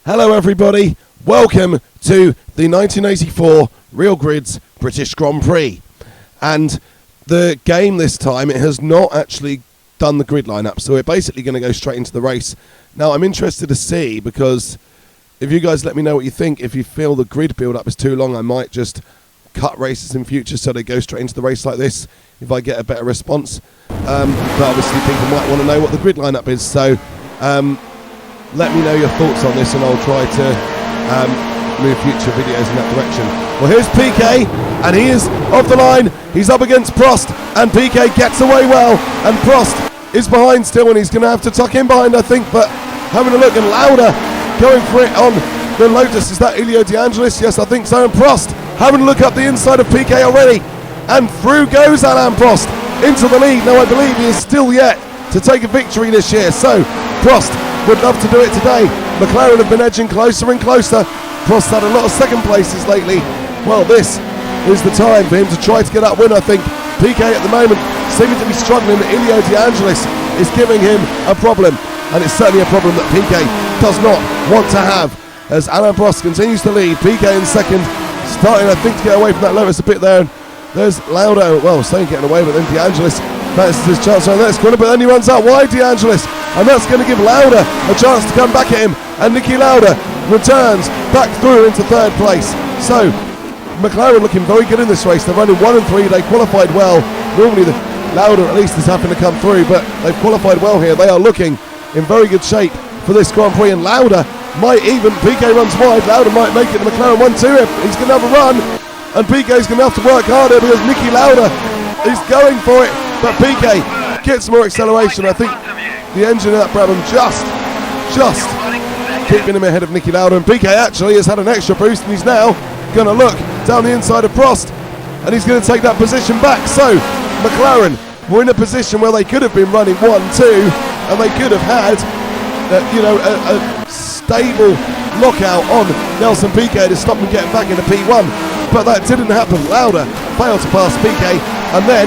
Hello everybody, welcome to the 1984 Real Grids British Grand Prix. And the game this time, it has not actually done the grid lineup, so we're basically going to go straight into the race. Now I'm interested to see, because if you guys let me know what you think, if you feel the grid build up is too long, I might just cut races in future so they go straight into the race like this if I get a better response. But obviously people might want to know what the grid lineup is, so let me know your thoughts on this and I'll try to move future videos in that direction. Well, here's Piquet, and he is off the line. He's up against Prost, and Piquet gets away well, and Prost is behind still, and he's going to have to tuck in behind, I think, but having a look, and Lauda going for it on the Lotus. Is that eliodeangelis? Yes, I think so. And Prost having a look up the inside of Piquet already, and through goes Alain Prost into the lead. Now I believe he is still yet to take a victory this year, so Prost would love to do it today. Mclaren have been edging closer and closer. Prost had a lot of second places lately. Well, this is the time for him to try to get that win, I think. Piquet at the moment seeming to be struggling. eliodeangelis is giving him a problem, and it's certainly a problem that Piquet does not want to have, as Alain Prost continues to lead. Piquet in second, starting I think to get away from that Lotus a bit there. And there's Lauda, well, staying getting away, but then DeAngelis, that's his chance around that corner, but then he runs out wide, DeAngelis, and that's going to give Lauda a chance to come back at him, and nikilauda returns back through into third place. So McLaren looking very good in this race. They're running 1 and 3. They qualified well. Normally the Lauda at least is having to come through, but they've qualified well here. They are looking in very good shape for this Grand Prix, and Lauda might even, Piquet runs wide, Lauda might make it to McLaren 1-2. He's going to have a run, and Piquet's going to have to work harder because nikilauda is going for it, but Piquet gets more acceleration. I think the engine of that Brabham just keeping him ahead of nikilauda, and Piquet actually has had an extra boost, and he's now going to look down the inside of Prost, and he's going to take that position back. So McLaren were in a position where they could have been running 1-2, and they could have had a stable lockout on Nelson Piquet to stop him getting back into P1, but that didn't happen. Lauda failed to pass Piquet, and then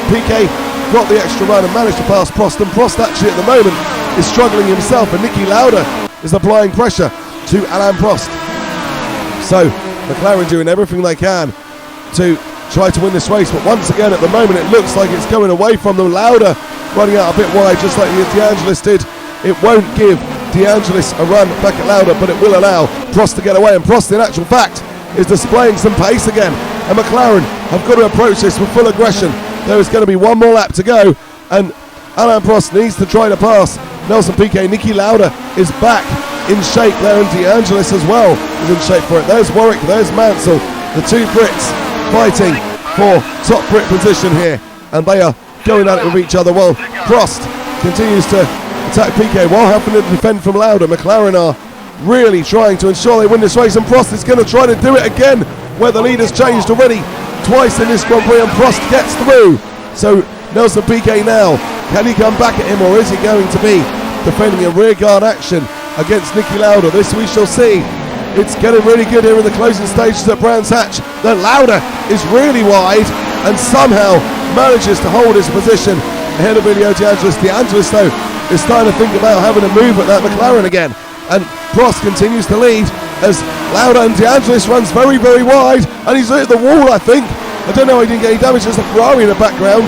Piquet got the extra run and managed to pass Prost, and Prost actually at the moment is struggling himself, and nikilauda is applying pressure to Alain Prost. So McLaren doing everything they can to try to win this race, but once again at the moment it looks like it's going away from them. Lauda running out a bit wide just like DeAngelis did. It won't give DeAngelis a run back at Lauda, but it will allow Prost to get away, and Prost in actual fact is displaying some pace again, and McLaren have got to approach this with full aggression. There is going to be one more lap to go, and Alain Prost needs to try to pass Nelson Piquet. nikilauda is back in shape there, and DeAngelis as well is in shape for it. There's Warwick, there's Mansell, the two Brits fighting for top Brit position here, and they are going at it with each other. Well, Prost continues to attack Piquet while having to defend from Lauda. McLaren are really trying to ensure they win this race, and Prost is going to try to do it again, where the lead has changed already twice in this Grand Prix, and Prost gets through. So Nelson Piquet now, can he come back at him, or is he going to be defending a rearguard action against nikilauda? This we shall see. It's getting really good here in the closing stages at Brands Hatch. Then Lauda is really wide and somehow manages to hold his position ahead of eliodeangelis. DeAngelis though is starting to think about having a move at that McLaren again, and Prost continues to lead as Lauda and DeAngelis runs very, very wide, and he's hit the wall, I think. I don't know how he didn't get any damage. There's a Ferrari in the background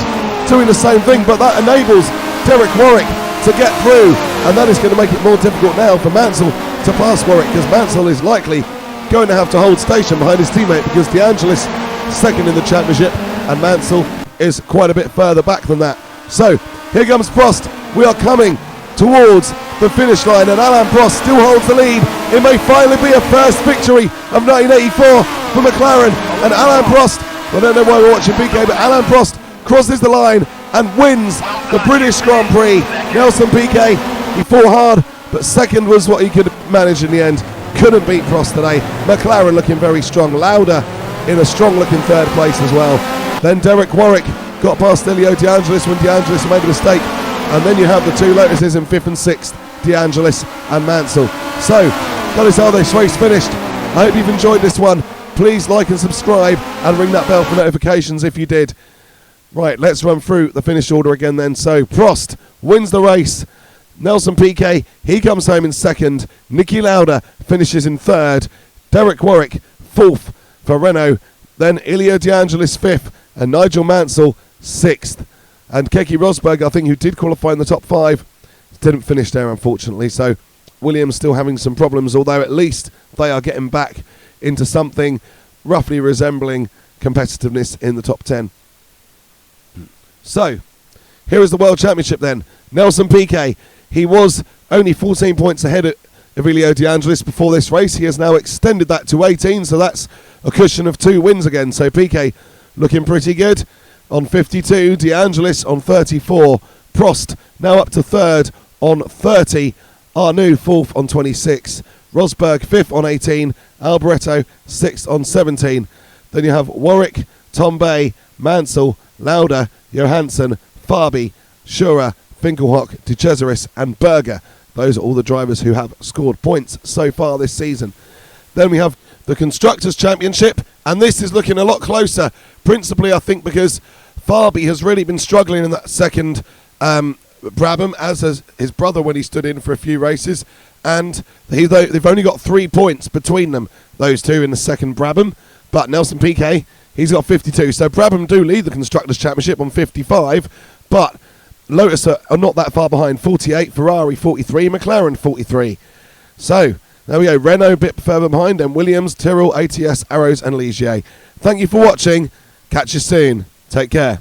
doing the same thing, but that enables Derekwarwick to get through, and that is going to make it more difficult now for Mansell to pass Warwick, because Mansell is likely going to have to hold station behind his teammate, because DeAngelis second in the championship and Mansell is quite a bit further back than that. So here comes Prost. We are coming towards the finish line, and Alain Prost still holds the lead. It may finally be a first victory of 1984 for McLaren, and Alain Prost, I don't know why we're watching Piquet, but Alain Prost crosses the line and wins the British Grand Prix. Nelson Piquet, he fought hard, but second was what he could manage in the end. Couldn't beat Prost today. McLaren looking very strong. Lauda in a strong looking third place as well. Then Derekwarwick got past eliodeangelis when DeAngelis made a mistake, and then you have the two Lotuses in 5th and 6th, DeAngelis and Mansell. So that is how this race finished. I hope you've enjoyed this one. Please like and subscribe and ring that bell for notifications if you did. Right, let's run through the finish order again then. So Prost wins the race. Nelson Piquet, he comes home in second. Nikilauda finishes in third. Derekwarwick, fourth for Renault. Then eliodeangelis, fifth. And nigelmansell, sixth. And kekerosberg, I think, who did qualify in the top 5, didn't finish there, unfortunately. So Williams still having some problems, although at least they are getting back into something roughly resembling competitiveness in the top 10. So, here is the World Championship then. Nelson Piquet, he was only 14 points ahead of eliodeangelis before this race. He has now extended that to 18, so that's a cushion of 2 wins again. So Piquet looking pretty good on 52, DeAngelis on 34, Prost now up to third on 30, Arnoux fourth on 26, Rosberg fifth on 18, Alboreto sixth on 17. Then you have Warwick, Tombay, Mansell, Lauda, Johansson, Fabi, Schura, Finkelhock, De Cesaris and Berger. Those are all the drivers who have scored points so far this season. Then we have the Constructors' Championship, and this is looking a lot closer, principally I think because Fabi has really been struggling in that second Brabham, as has his brother when he stood in for a few races, and they've only got 3 points between them, those two in the second Brabham. But Nelson Piquet, he's got 52, so Brabham do lead the Constructors' Championship on 55, but Lotus are not that far behind, 48, Ferrari 43, McLaren 43. So there we go, Renault a bit further behind, and Williams, Tyrrell, ATS, Arrows and Ligier. Thank you for watching, catch you soon, take care.